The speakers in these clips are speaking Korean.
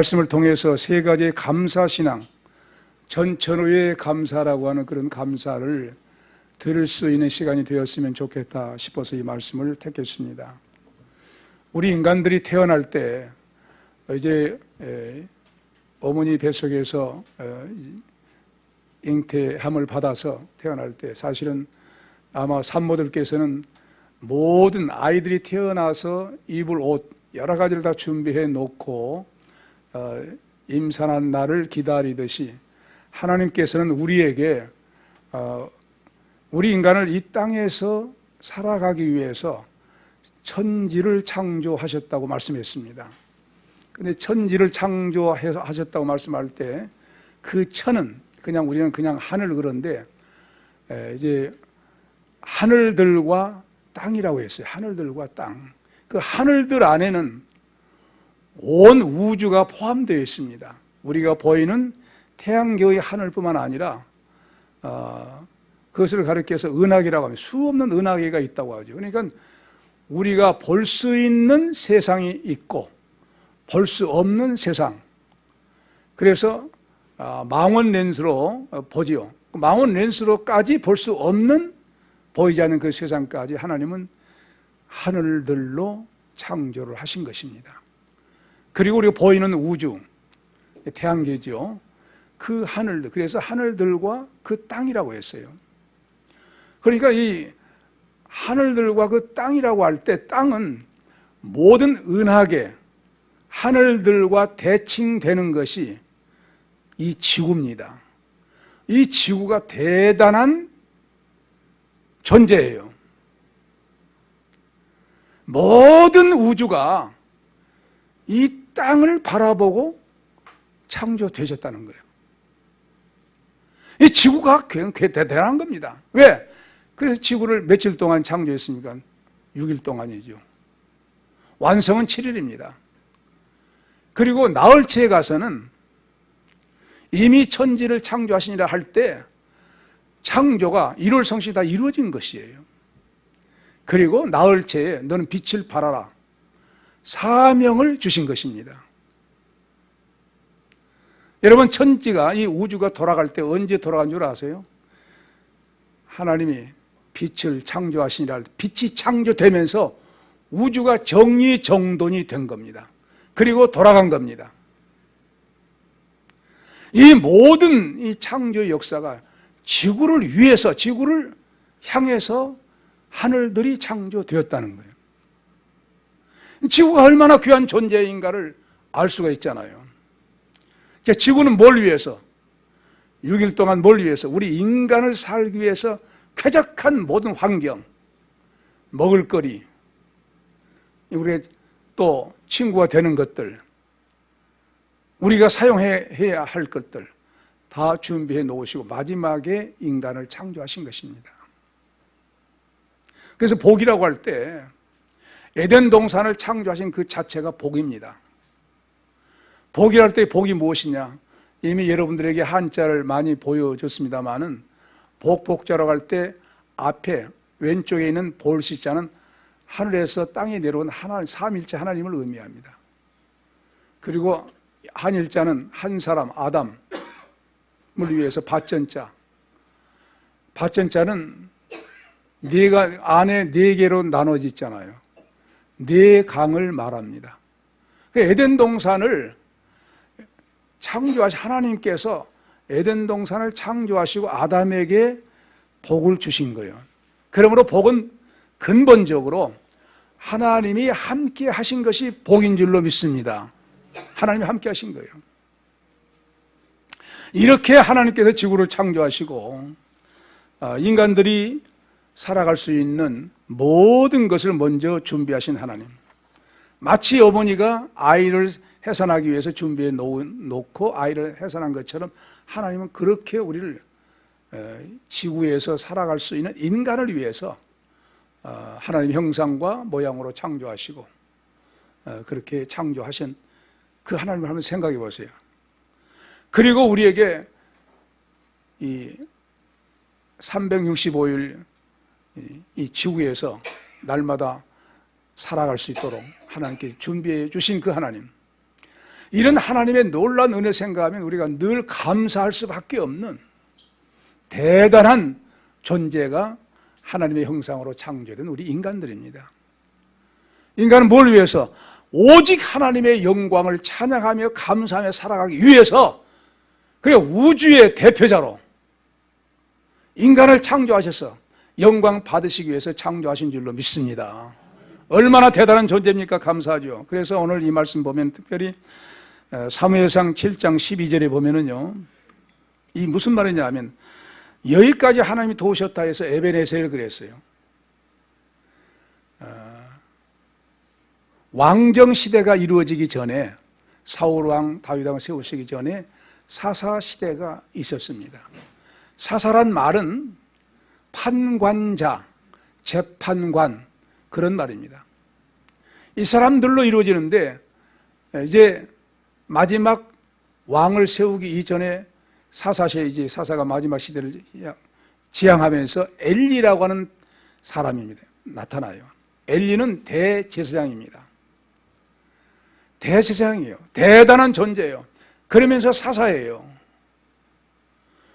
말씀을 통해서 세 가지의 감사신앙, 전천후의 감사라고 하는 그런 감사를 들을 수 있는 시간이 되었으면 좋겠다 싶어서 이 말씀을 택했습니다. 우리 인간들이 태어날 때 이제 어머니 뱃속에서 잉태함을 받아서 태어날 때 사실은 아마 산모들께서는 모든 아이들이 태어나서 입을 옷 여러 가지를 다 준비해 놓고 임산한 날을 기다리듯이 하나님께서는 우리에게 우리 인간을 이 땅에서 살아가기 위해서 천지를 창조하셨다고 말씀했습니다. 근데 천지를 창조하셨다고 말씀할 때 그 천은 그냥 우리는 그냥 하늘 그런데 이제 하늘들과 땅이라고 했어요. 하늘들과 땅. 그 하늘들 안에는 온 우주가 포함되어 있습니다. 우리가 보이는 태양계의 하늘뿐만 아니라 그것을 가리켜서 은하계라고 하면 수없는 은하계가 있다고 하죠. 그러니까 우리가 볼 수 있는 세상이 있고 볼 수 없는 세상. 그래서 망원 렌스로 보지요. 망원 렌스로까지 볼 수 없는 보이지 않는 그 세상까지 하나님은 하늘들로 창조를 하신 것입니다. 그리고 우리가 보이는 우주, 태양계죠. 그 하늘들, 그래서 하늘들과 그 땅이라고 했어요. 그러니까 이 하늘들과 그 땅이라고 할 때 땅은 모든 은하계, 하늘들과 대칭되는 것이 이 지구입니다. 이 지구가 대단한 존재예요. 모든 우주가 이 땅을 바라보고 창조되셨다는 거예요. 이 지구가 굉장히 대단한 겁니다. 왜? 그래서 지구를 며칠 동안 창조했습니까? 6일 동안이죠. 완성은 7일입니다. 그리고 나흘째에 가서는 이미 천지를 창조하시니라 할 때 창조가 일월성시 다 이루어진 것이에요. 그리고 나흘째에 너는 빛을 발하라 사명을 주신 것입니다. 여러분, 천지가 이 우주가 돌아갈 때 언제 돌아간 줄 아세요? 하나님이 빛을 창조하시니라 할 때 빛이 창조되면서 우주가 정리정돈이 된 겁니다. 그리고 돌아간 겁니다. 이 모든 이 창조의 역사가 지구를 위해서, 지구를 향해서 하늘들이 창조되었다는 거예요. 지구가 얼마나 귀한 존재인가를 알 수가 있잖아요. 지구는 뭘 위해서? 6일 동안 뭘 위해서? 우리 인간을 살기 위해서 쾌적한 모든 환경, 먹을거리, 우리가 또 친구가 되는 것들, 우리가 사용해야 할 것들 다 준비해 놓으시고 마지막에 인간을 창조하신 것입니다. 그래서 복이라고 할 때 에덴 동산을 창조하신 그 자체가 복입니다. 복이라 할 때 복이 무엇이냐? 이미 여러분들에게 한자를 많이 보여줬습니다마는 복자라고 할 때 앞에 왼쪽에 있는 볼시자는 하늘에서 땅에 내려온 하나님, 삼일체 하나님을 의미합니다. 그리고 한일자는 한 사람 아담을 위해서 밭전자, 밭전자는 안에 네 개로 나눠져 있잖아요. 네 강을 말합니다. 에덴 동산을 창조하신 하나님께서 에덴 동산을 창조하시고 아담에게 복을 주신 거예요. 그러므로 복은 근본적으로 하나님이 함께 하신 것이 복인 줄로 믿습니다. 하나님이 함께 하신 거예요. 이렇게 하나님께서 지구를 창조하시고 인간들이 살아갈 수 있는 모든 것을 먼저 준비하신 하나님. 마치 어머니가 아이를 해산하기 위해서 준비해 놓고 아이를 해산한 것처럼 하나님은 그렇게 우리를 지구에서 살아갈 수 있는 인간을 위해서 하나님 형상과 모양으로 창조하시고 그렇게 창조하신 그 하나님을 한번 생각해 보세요. 그리고 우리에게 이 365일 이 지구에서 날마다 살아갈 수 있도록 하나님께 준비해 주신 그 하나님, 이런 하나님의 놀라운 은혜 생각하면 우리가 늘 감사할 수밖에 없는 대단한 존재가 하나님의 형상으로 창조된 우리 인간들입니다. 인간은 뭘 위해서? 오직 하나님의 영광을 찬양하며 감사하며 살아가기 위해서, 그래 우주의 대표자로 인간을 창조하셔서 영광 받으시기 위해서 창조하신 줄로 믿습니다. 얼마나 대단한 존재입니까? 감사하죠. 그래서 오늘 이 말씀 보면 특별히 사무엘상 7장 12절에 보면은요, 이 무슨 말이냐 하면 여기까지 하나님이 도우셨다 해서 에베네셀을 그랬어요. 왕정 시대가 이루어지기 전에, 사울 왕, 다윗 왕을 세우시기 전에 사사 시대가 있었습니다. 사사란 말은 판관자, 재판관, 그런 말입니다. 이 사람들로 이루어지는데, 이제 마지막 왕을 세우기 이전에 사사시에 이제 사사가 마지막 시대를 지향하면서 엘리라고 하는 사람입니다. 나타나요. 엘리는 대제사장입니다. 대제사장이에요. 대단한 존재예요. 그러면서 사사예요.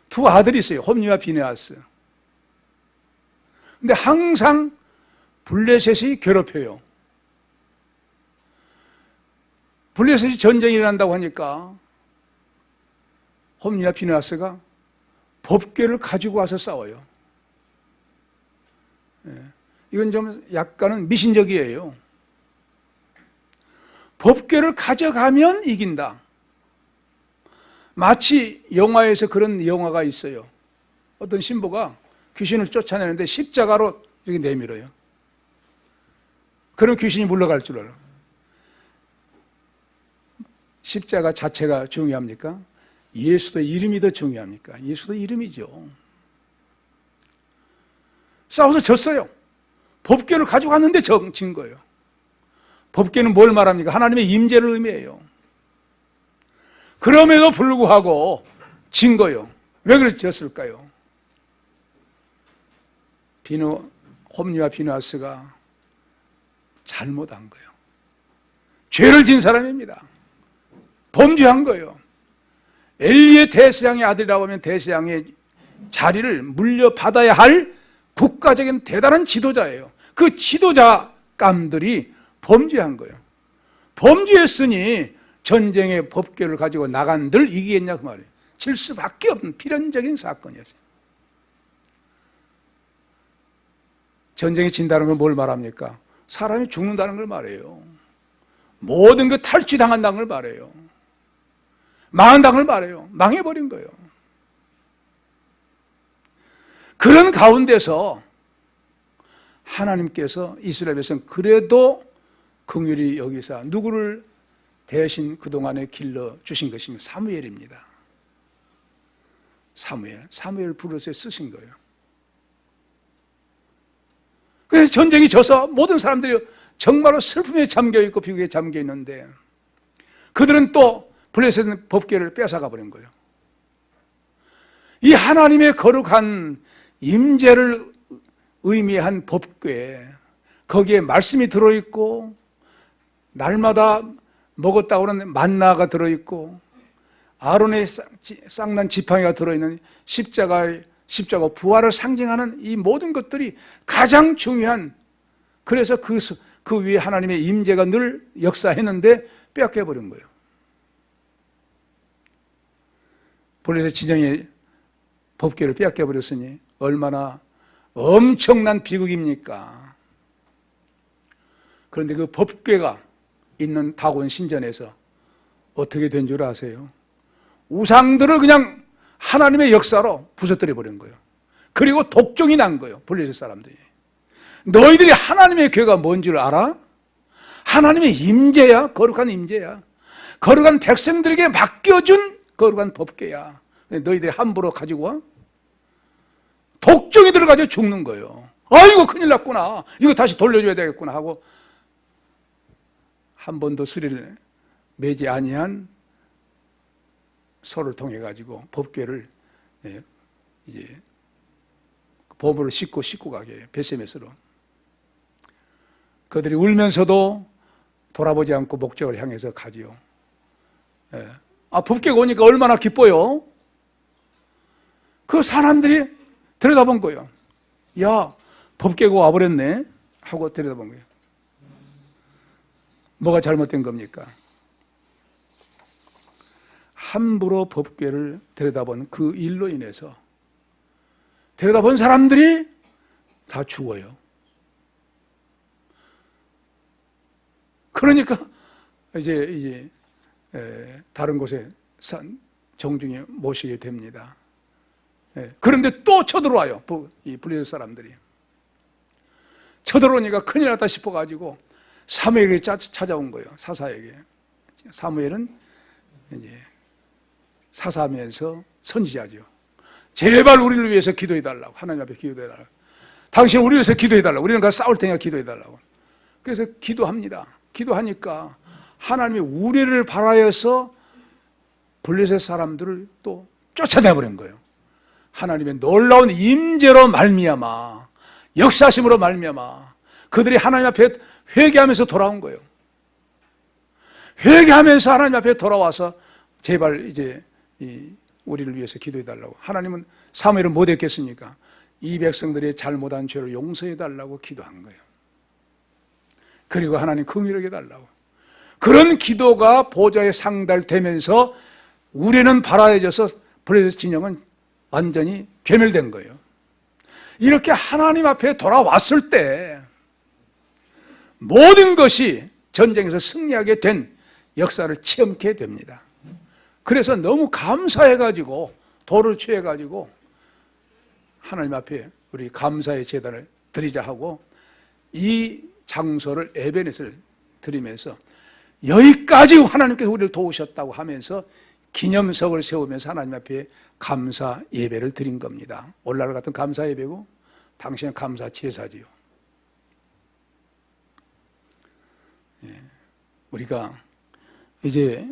두 아들이 있어요. 홈리와 비느하스. 근데 항상 블레셋이 괴롭혀요. 블레셋이 전쟁이 일어난다고 하니까 홈리와 비느하스가 법궤를 가지고 와서 싸워요. 이건 좀 약간은 미신적이에요. 법궤를 가져가면 이긴다. 마치 영화에서 그런 영화가 있어요. 어떤 신부가 귀신을 쫓아내는데 십자가로 이렇게 내밀어요. 그럼 귀신이 물러갈 줄 알아. 십자가 자체가 중요합니까? 예수도 이름이 더 중요합니까? 예수도 이름이죠. 싸워서 졌어요. 법궤를 가지고 왔는데 진 거예요. 법궤는 뭘 말합니까? 하나님의 임재를 의미해요. 그럼에도 불구하고 진 거예요. 왜 그랬을까요? 홈리와 비느하스가 잘못한 거예요. 죄를 진 사람입니다. 범죄한 거예요. 엘리의 대제사장의 아들이라고 하면 대제사장의 자리를 물려받아야 할 국가적인 대단한 지도자예요. 그 지도자감들이 범죄한 거예요. 범죄했으니 전쟁의 법궤를 가지고 나간들 이기겠냐 그 말이에요. 질 수밖에 없는 필연적인 사건이었어요. 전쟁이 진다는 건 뭘 말합니까? 사람이 죽는다는 걸 말해요. 모든 게 탈취당한다는 걸 말해요. 망한다는 걸 말해요. 망해버린 거예요. 그런 가운데서 하나님께서 이스라엘 백성 그래도 긍휼히 여기사 누구를 대신 그동안에 길러 주신 것이면 사무엘입니다. 사무엘 부르셔 쓰신 거예요. 그래서 전쟁이 져서 모든 사람들이 정말로 슬픔에 잠겨있고 비극에 잠겨있는데 그들은 또 블레셋 법궤를 뺏어가 버린 거예요. 이 하나님의 거룩한 임재를 의미한 법궤, 거기에 말씀이 들어있고 날마다 먹었다고 하는 만나가 들어있고 아론의 쌍난 지팡이가 들어있는 십자가 부활을 상징하는 이 모든 것들이 가장 중요한, 그래서 그 위에 하나님의 임재가 늘 역사했는데 빼앗겨버린 거예요. 블레셋 진영의 법궤를 빼앗겨버렸으니 얼마나 엄청난 비극입니까? 그런데 그 법궤가 있는 다곤 신전에서 어떻게 된 줄 아세요? 우상들을 그냥 하나님의 역사로 부서뜨려 버린 거예요. 그리고 독종이 난 거예요. 블레셋 사람들이. 너희들이 하나님의 궤가 뭔 줄 알아? 하나님의 임재야. 거룩한 임재야. 거룩한 백성들에게 맡겨준 거룩한 법궤야. 너희들이 함부로 가지고 와? 독종이 들어가지고 죽는 거예요. 아이고 큰일 났구나. 이거 다시 돌려줘야 되겠구나 하고 한 번도 수리를 매지 아니한 소를 통해 가지고 법궤를 이제 보물을 싣고 가게 해요. 벳세메스로. 그들이 울면서도 돌아보지 않고 목적을 향해서 가지요. 법궤가 오니까 얼마나 기뻐요. 그 사람들이 들여다본 거예요. 야, 법궤가 와버렸네 하고 들여다본 거예요. 뭐가 잘못된 겁니까? 함부로 법궤를 들여다본 그 일로 인해서 들여다본 사람들이 다 죽어요. 그러니까 이제 다른 곳에 정중히 모시게 됩니다. 그런데 또 쳐들어와요. 이 블레셋 사람들이 쳐들어오니까 큰일 났다 싶어가지고 사무엘에게 찾아온 거예요. 사사에게. 사무엘은 이제 사사하면서 선지자죠. 제발 우리를 위해서 기도해달라고. 하나님 앞에 기도해달라고. 당신 우리 위해서 기도해달라고. 우리는 가서 싸울 테니까 기도해달라고. 그래서 기도합니다. 기도하니까 하나님이 우리를 바라여서 블레셋 사람들을 또 쫓아내버린 거예요. 하나님의 놀라운 임재로 말미암아, 역사심으로 말미암아 그들이 하나님 앞에 회개하면서 돌아온 거예요. 회개하면서 하나님 앞에 돌아와서 제발 이제 우리를 위해서 기도해달라고. 하나님은 사무엘은 못 했겠습니까? 이 백성들의 잘못한 죄를 용서해달라고 기도한 거예요. 그리고 하나님 긍휼하게 해달라고. 그런 기도가 보좌에 상달되면서 우리는 바라해져서 블레셋 진영은 완전히 괴멸된 거예요. 이렇게 하나님 앞에 돌아왔을 때 모든 것이 전쟁에서 승리하게 된 역사를 체험케 됩니다. 그래서 너무 감사해가지고 도를 취해가지고 하나님 앞에 우리 감사의 제단을 드리자 하고 이 장소를 에베넷을 드리면서 여기까지 하나님께서 우리를 도우셨다고 하면서 기념석을 세우면서 하나님 앞에 감사 예배를 드린 겁니다. 오늘날 같은 감사 예배고 당신은 감사 제사지요. 우리가 이제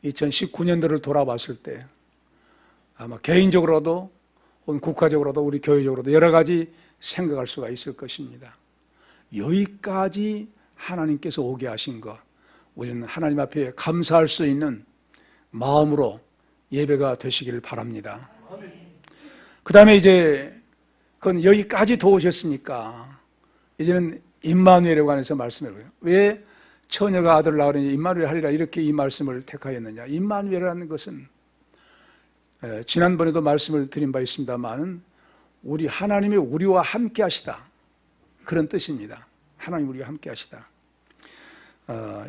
2019년도를 돌아봤을 때 아마 개인적으로도 혹은 국가적으로도 우리 교회적으로도 여러 가지 생각할 수가 있을 것입니다. 여기까지 하나님께서 오게 하신 것, 우리는 하나님 앞에 감사할 수 있는 마음으로 예배가 되시기를 바랍니다. 그 다음에 이제 그건 여기까지 도우셨으니까 이제는 임마누엘에 관해서 말씀해요. 왜 처녀가 아들을 낳으려니 임마누엘 하리라 이렇게 이 말씀을 택하였느냐. 임마누엘이라는 것은 지난번에도 말씀을 드린 바 있습니다만은 우리 하나님이 우리와 함께 하시다 그런 뜻입니다. 하나님 우리와 함께 하시다.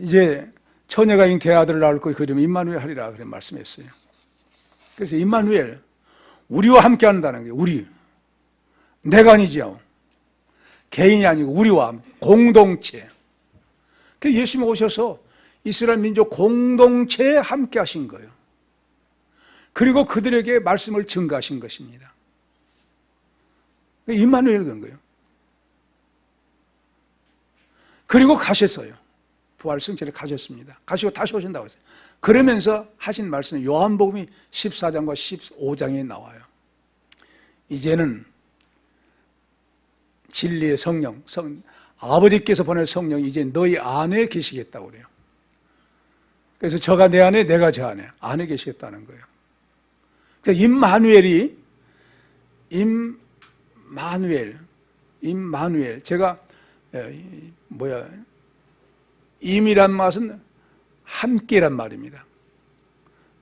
이제 처녀가 잉태의 아들을 낳을 거 그 이름이 임마누엘 하리라 그런 말씀했어요. 그래서 임마누엘 우리와 함께 한다는 게 우리 내가 아니죠. 개인이 아니고 우리와 공동체. 예수님이 오셔서 이스라엘 민족 공동체에 함께 하신 거예요. 그리고 그들에게 말씀을 증거하신 것입니다. 임마누엘 된 거예요. 그리고 가셨어요. 부활 승천에 가셨습니다. 가시고 다시 오신다고 했어요. 그러면서 하신 말씀은 요한복음이 14장과 15장에 나와요. 이제는 진리의 성령, 아버지께서 보낼 성령이 이제 너희 안에 계시겠다고 그래요. 그래서 저가 내 안에 내가 저 안에 계시겠다는 거예요. 그래서 임마누엘 제가 임이란 말은 함께란 말입니다.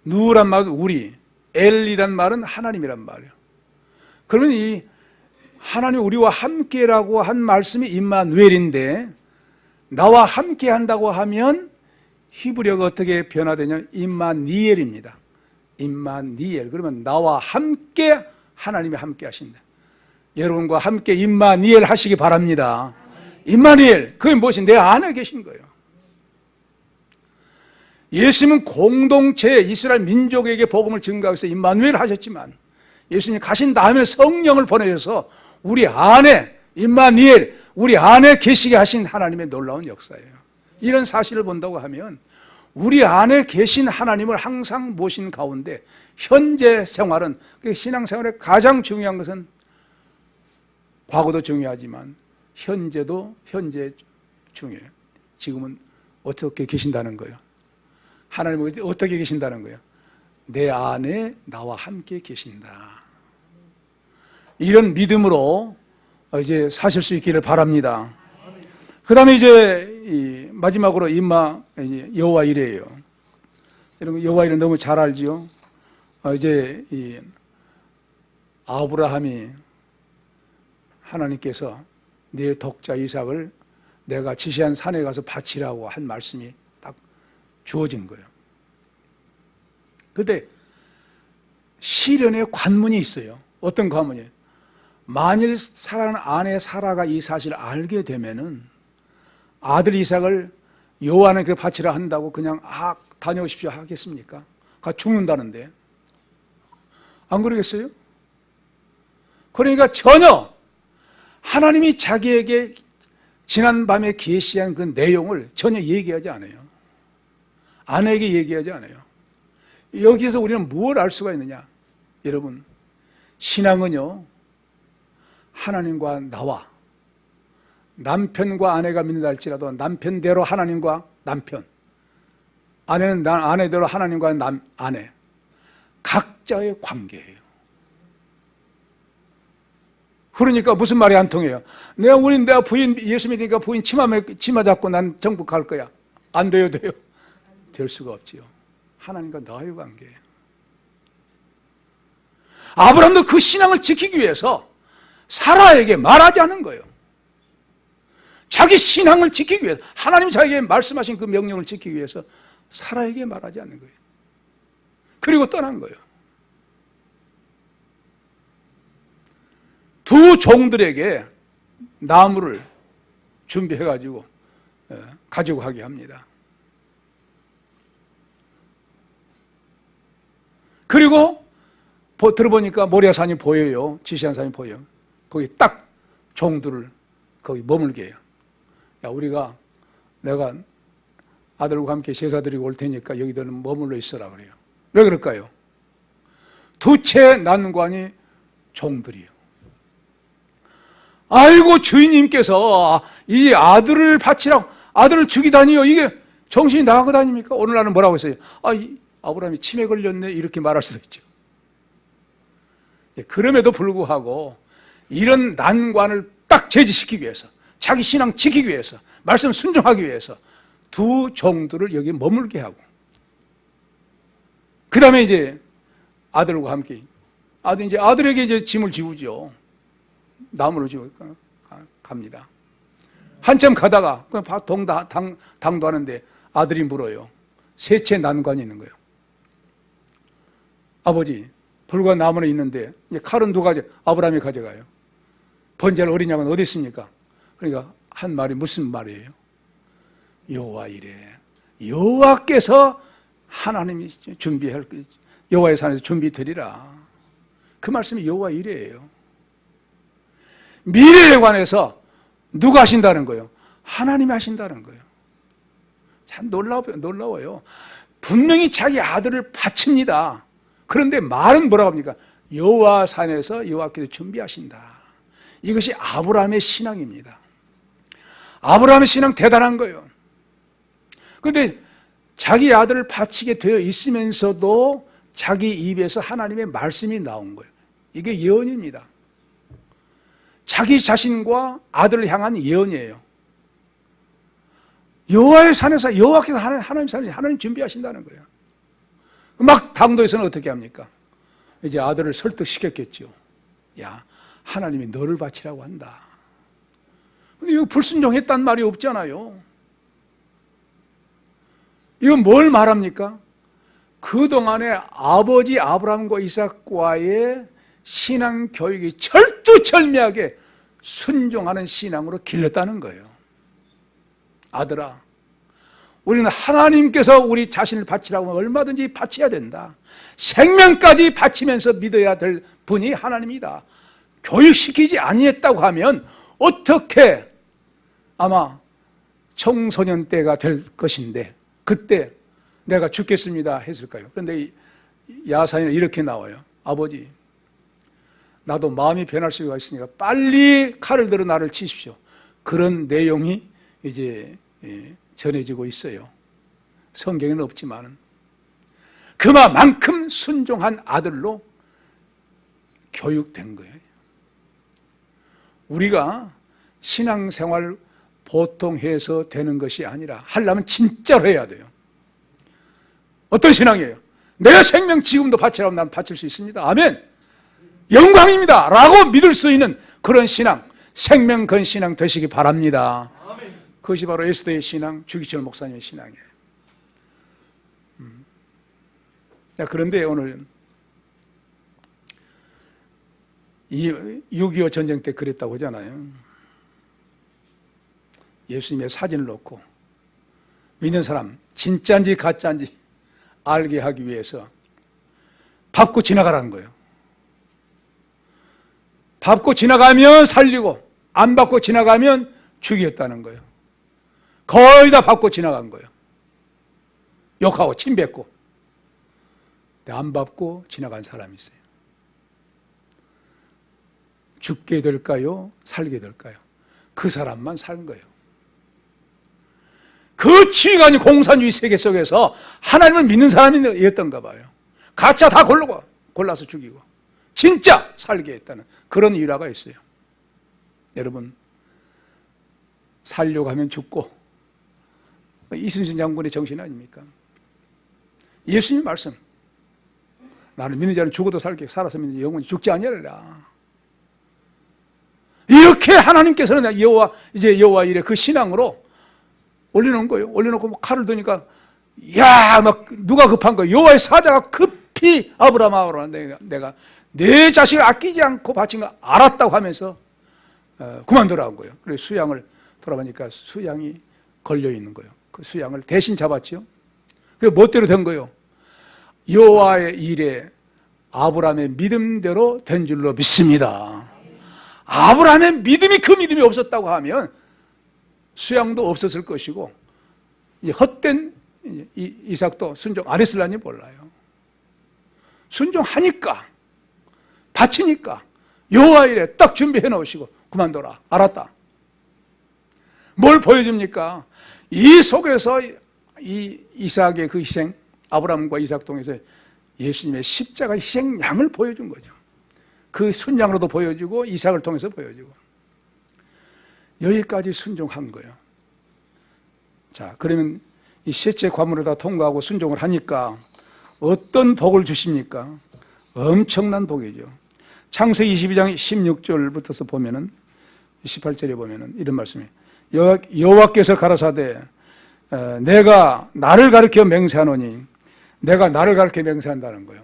누란 말은 우리, 엘이란 말은 하나님이란 말이에요. 그러면 이 하나님 우리와 함께라고 한 말씀이 임마누엘인데 나와 함께 한다고 하면 히브리어가 어떻게 변화되냐면 임마니엘입니다. 임마니엘. 그러면 나와 함께 하나님이 함께 하신다. 여러분과 함께 임마니엘 하시기 바랍니다. 임마니엘, 그게 무엇이 내 안에 계신 거예요. 예수님은 공동체 이스라엘 민족에게 복음을 증거하기 위해서 임마누엘 하셨지만 예수님이 가신 다음에 성령을 보내셔서 우리 안에 임마누엘, 우리 안에 계시게 하신 하나님의 놀라운 역사예요. 이런 사실을 본다고 하면 우리 안에 계신 하나님을 항상 모신 가운데 현재 생활은, 신앙생활의 가장 중요한 것은 과거도 중요하지만 현재 중요해요. 지금은 어떻게 계신다는 거예요? 하나님은 어떻게 계신다는 거예요? 내 안에 나와 함께 계신다. 이런 믿음으로 이제 사실 수 있기를 바랍니다. 그 다음에 이제 마지막으로 여호와 이레예요. 여러분 여호와 이레 너무 잘 알지요? 이제 아브라함이 하나님께서 네 독자 이삭을 내가 지시한 산에 가서 바치라고 한 말씀이 딱 주어진 거예요. 그때 시련의 관문이 있어요. 어떤 관문이에요? 만일 사랑하는 아내 사라가 이 사실을 알게 되면은 아들 이삭을 여호와께 바치라 한다고 그냥 다녀오십시오 하겠습니까? 가 죽는다는데 안 그러겠어요? 그러니까 전혀 하나님이 자기에게 지난밤에 계시한 그 내용을 전혀 얘기하지 않아요. 아내에게 얘기하지 않아요. 여기에서 우리는 무엇을 알 수가 있느냐? 여러분, 신앙은요, 하나님과 나와, 남편과 아내가 믿는다 할지라도 남편대로 하나님과 남편, 아내는 아내대로 하나님과 아내, 각자의 관계예요. 그러니까 무슨 말이 안 통해요? 내가 부인 예수 믿으니까 부인 치마 잡고 난 정부 갈 거야. 안 돼요, 돼요? 될 수가 없지요. 하나님과 나의 관계예요. 아브라함도 그 신앙을 지키기 위해서 사라에게 말하지 않은 거예요. 자기 신앙을 지키기 위해서, 하나님이 자기에게 말씀하신 그 명령을 지키기 위해서 사라에게 말하지 않는 거예요. 그리고 떠난 거예요. 두 종들에게 나무를 준비해가지고 가지고 가게 합니다. 그리고 들어보니까 모리아산이 보여요. 지시한 산이 보여요. 거기 딱 종들을 거기 머물게 해요. 야, 내가 아들과 함께 제사드리고 올 테니까 여기들은 머물러 있어라 그래요. 왜 그럴까요? 두 채 난관이 종들이요. 아이고, 주인님께서 이 아들을 바치라고, 아들을 죽이다니요. 이게 정신이 나간 것 아닙니까? 오늘날은 뭐라고 했어요? 아브라함이 치매 걸렸네. 이렇게 말할 수도 있죠. 그럼에도 불구하고 이런 난관을 딱 제지시키기 위해서, 자기 신앙 지키기 위해서, 말씀 순종하기 위해서 두 종들을 여기 머물게 하고, 그 다음에 이제 아들과 함께, 아들에게 이제 짐을 지우죠. 나무를 지고 갑니다. 한참 가다가 당도 하는데 아들이 물어요. 세 채 난관이 있는 거예요. 아버지, 불과 나무는 있는데 칼은 누가 아브라함이 가져가요. 번제할 어린 양은 어디 있습니까? 그러니까 한 말이 무슨 말이에요? 여호와 이래. 여호와께서 하나님이 준비할 여호와의 산에서 준비되리라. 그 말씀이 여호와 이래예요. 미래에 관해서 누가 하신다는 거예요? 하나님이 하신다는 거예요. 참 놀라워요. 분명히 자기 아들을 바칩니다. 그런데 말은 뭐라고 합니까? 여호와 산에서 여호와께서 준비하신다. 이것이 아브라함의 신앙입니다. 아브라함의 신앙 대단한 거예요. 그런데 자기 아들을 바치게 되어 있으면서도 자기 입에서 하나님의 말씀이 나온 거예요. 이게 예언입니다. 자기 자신과 아들을 향한 예언이에요. 여호와의 산에서 여호와께서 하나님 산에서 하나님 준비하신다는 거예요. 막 당도에서는 어떻게 합니까? 이제 아들을 설득시켰겠죠. 야, 하나님이 너를 바치라고 한다. 근데 이거 불순종했단 말이 없잖아요. 이건 뭘 말합니까? 그동안에 아버지 아브라함과 이삭과의 신앙 교육이 철두철미하게 순종하는 신앙으로 길렀다는 거예요. 아들아, 우리는 하나님께서 우리 자신을 바치라고 하면 얼마든지 바쳐야 된다. 생명까지 바치면서 믿어야 될 분이 하나님이다. 교육시키지 아니했다고 하면 어떻게 아마 청소년 때가 될 것인데 그때 내가 죽겠습니다 했을까요? 그런데 야사에는 이렇게 나와요. 아버지, 나도 마음이 변할 수가 있으니까 빨리 칼을 들어 나를 치십시오. 그런 내용이 이제 전해지고 있어요. 성경에는 없지만은. 그만큼 순종한 아들로 교육된 거예요. 우리가 신앙생활 보통 해서 되는 것이 아니라 하려면 진짜로 해야 돼요. 어떤 신앙이에요? 내 생명 지금도 바치라면 난 바칠 수 있습니다. 아멘. 영광입니다 라고 믿을 수 있는 그런 신앙, 생명 건 신앙 되시기 바랍니다. 그것이 바로 에스더의 신앙, 주기철 목사님의 신앙이에요. 자, 그런데 오늘 이 6.25 전쟁 때 그랬다고 하잖아요. 예수님의 사진을 놓고 믿는 사람 진짜인지 가짜인지 알게 하기 위해서 밟고 지나가라는 거예요. 밟고 지나가면 살리고 안 밟고 지나가면 죽이겠다는 거예요. 거의 다 밟고 지나간 거예요. 욕하고 침뱉고. 안 밟고 지나간 사람이 있어요. 죽게 될까요? 살게 될까요? 그 사람만 산 거예요. 그 지휘관이 공산주의 세계 속에서 하나님을 믿는 사람이었던가 봐요. 가짜 다 골라서 죽이고 진짜 살게 했다는 그런 일화가 있어요. 여러분, 살려고 하면 죽고, 이순신 장군의 정신 아닙니까? 예수님 말씀, 나는 믿는 자는 죽어도 살게, 살아서 믿는 자 영원히 죽지 아니하리라. 이렇게 하나님께서는 여호와 일에 그 신앙으로 올려놓은 거예요. 올려놓고 뭐 칼을 드니까, 야, 막 누가 급한 거예요. 여호와의 사자가 급히 아브라함아, 내가 내 자식을 아끼지 않고 바친 거 알았다고 하면서 그만두라는 거예요. 그래서 수양을 돌아보니까 수양이 걸려 있는 거예요. 그 수양을 대신 잡았죠. 그게 멋대로 된 거예요. 여호와의 일에 아브라함의 믿음대로 된 줄로 믿습니다. 아브라함의 믿음이 그 믿음이 없었다고 하면 수양도 없었을 것이고 헛된 이삭도 순종 안 했을라니 몰라요. 순종하니까, 바치니까 여호와 일에 딱 준비해 놓으시고 그만둬라. 알았다. 뭘 보여줍니까? 이 속에서 이 이삭의 그 희생, 아브라함과 이삭 통해서 예수님의 십자가 희생양을 보여준 거죠. 그 순양으로도 보여주고 이삭을 통해서 보여주고 여기까지 순종한 거예요. 자, 그러면 이 셋째 관문을 다 통과하고 순종을 하니까 어떤 복을 주십니까? 엄청난 복이죠. 창세기 22장 16절부터서 보면은 18절에 보면은 이런 말씀이에요. 여호와께서 가라사대 내가 나를 가르쳐 맹세하노니, 내가 나를 가르쳐 맹세한다는 거예요.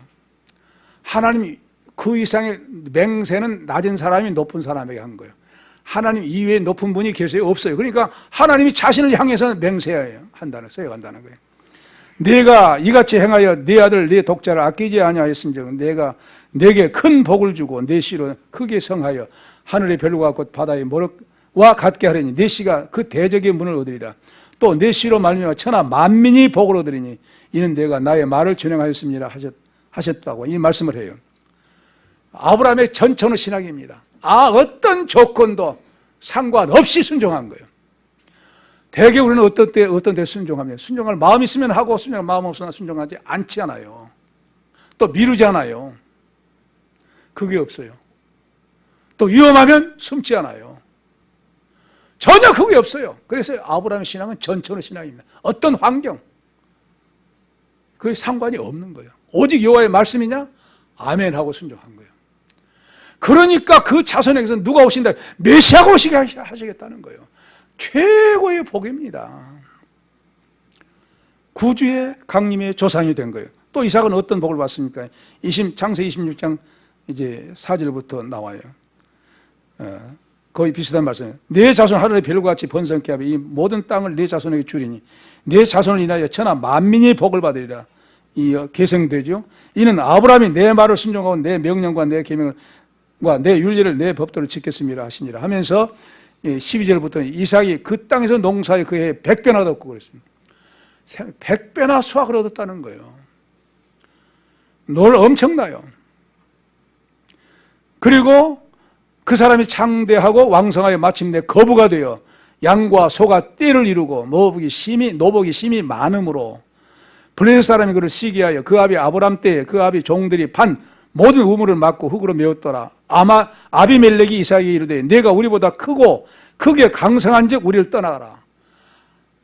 하나님이 그 이상의 맹세는 낮은 사람이 높은 사람에게 한 거예요. 하나님 이외에 높은 분이 계세요? 없어요. 그러니까 하나님이 자신을 향해서 맹세해야 한다는, 써야한다는 거예요. 내가 이같이 행하여 네 아들 네 독자를 아끼지 아니하였은즉 내가 네게 큰 복을 주고 네 씨로 크게 성하여 하늘의 별과 곧 바다의 모락과 같게 하려니 네 씨가 그 대적의 문을 얻으리라. 또 네 씨로 말미암아 천하 만민이 복을 얻으리니 이는 내가 나의 말을 준행하였습니다 하셨다고 이 말씀을 해요. 아브라함의 전천후 신앙입니다. 어떤 조건도 상관없이 순종한 거예요. 대개 우리는 어떤 때 순종하면 순종할 마음 있으면 하고 순종할 마음 없으나 순종하지 않지 않아요. 또 미루지 않아요. 그게 없어요. 또 위험하면 숨지 않아요. 전혀 그게 없어요. 그래서 아브라함의 신앙은 전천후 신앙입니다. 어떤 환경, 그게 상관이 없는 거예요. 오직 여호와의 말씀이냐? 아멘 하고 순종한 거예요. 그러니까 그 자손에게서 누가 오신다? 메시아가 오시게 하시겠다는 거예요. 최고의 복입니다. 구주의 강림의 조상이 된 거예요. 또 이삭은 어떤 복을 받습니까? 창세기 26장 이제 4절부터 나와요. 거의 비슷한 말씀이에요. 내 자손 하늘의 별과 같이 번성케 하며 이 모든 땅을 내 자손에게 주리니 내 자손을 인하여 천하 만민이 복을 받으리라. 이 계승되죠. 이는 아브라함이 내 말을 순종하고 내 명령과 내 계명과 내 율례를 내 법도를 지켰습니다 하시니라 하면서 12절부터 이삭이 그 땅에서 농사에 그 해에 100배나 얻었고 그랬습니다. 100배나 수확을 얻었다는 거예요. 엄청나요. 그리고 그 사람이 창대하고 왕성하여 마침내 거부가 되어 양과 소가 떼를 이루고 노복이 심히 많음으로 블레셋 사람이 그를 시기하여 그 아비 아브람 때에 그 아비 종들이 반 모든 우물을 막고 흙으로 메웠더라. 아마 아비멜렉이 이삭에게 이르되 내가 우리보다 크고 크게 강성한즉 우리를 떠나가라.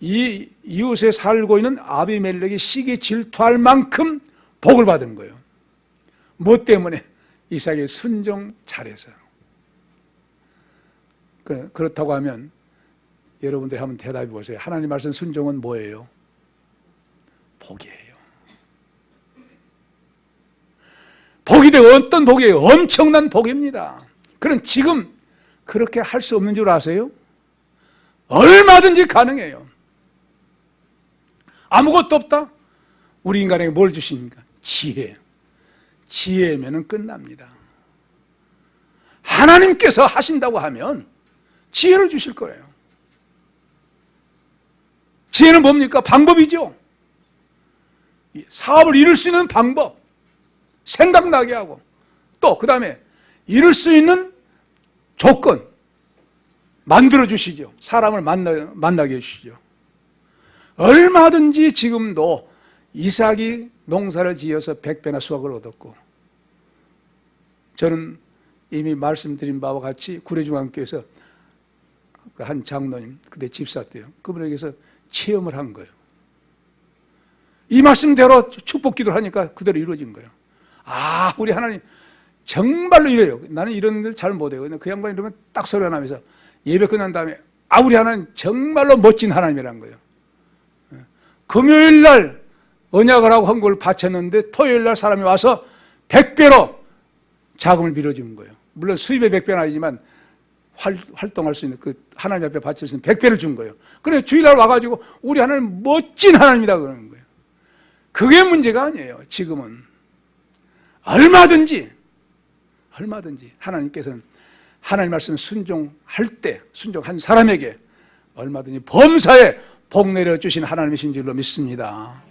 이 이웃에 살고 있는 아비멜렉이 시기 질투할 만큼 복을 받은 거예요. 뭐 때문에? 이삭의 순종 잘해서. 그렇다고 하면 여러분들이 한번 대답해 보세요. 하나님 말씀 순종은 뭐예요? 복이에요. 복이 되고 어떤 복이에요? 엄청난 복입니다. 그럼 지금 그렇게 할 수 없는 줄 아세요? 얼마든지 가능해요. 아무것도 없다? 우리 인간에게 뭘 주십니까? 지혜. 지혜면은 끝납니다. 하나님께서 하신다고 하면 지혜를 주실 거예요. 지혜는 뭡니까? 방법이죠. 사업을 이룰 수 있는 방법, 생각나게 하고, 또 그 다음에 이룰 수 있는 조건 만들어 주시죠. 사람을 만나게 해주시죠. 얼마든지 지금도 이삭이 농사를 지어서 100배나 수확을 얻었고, 저는 이미 말씀드린 바와 같이 구례중앙교회에서 한 장로님, 그때 집사 때요, 그분에게서 체험을 한 거예요. 이 말씀대로 축복 기도를 하니까 그대로 이루어진 거예요. 아, 우리 하나님 정말로 이래요. 나는 이런 일 잘 못해요. 근데 그 양반이 이러면 딱 소리가 나면서 예배 끝난 다음에 아, 우리 하나님 정말로 멋진 하나님이라는 거예요. 금요일 날 언약을 하고 한 걸 바쳤는데 토요일 날 사람이 와서 100배로 자금을 밀어주는 거예요. 물론 수입의 100배는 아니지만 활동할 수 있는 그 하나님 앞에 바칠 수 있는 100배를 준 거예요. 그래 주일날 와가지고 우리 하나님 멋진 하나님이다 그러는 거예요. 그게 문제가 아니에요. 지금은 얼마든지 하나님께서는 하나님 말씀 순종할 때 순종한 사람에게 얼마든지 범사에 복 내려주신 하나님이신 줄로 믿습니다.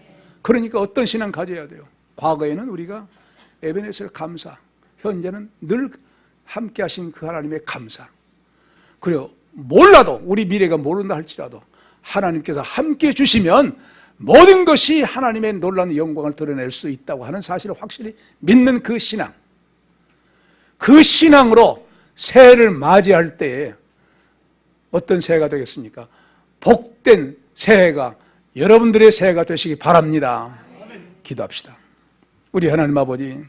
그러니까 어떤 신앙 가져야 돼요? 과거에는 우리가 에베네셀 감사, 현재는 늘 함께 하신 그 하나님의 감사. 그리고 몰라도 우리 미래가 모른다 할지라도 하나님께서 함께 주시면 모든 것이 하나님의 놀라운 영광을 드러낼 수 있다고 하는 사실을 확실히 믿는 그 신앙. 그 신앙으로 새해를 맞이할 때에 어떤 새해가 되겠습니까? 복된 새해가 여러분들의 새해가 되시기 바랍니다. 기도합시다. 우리 하나님 아버지,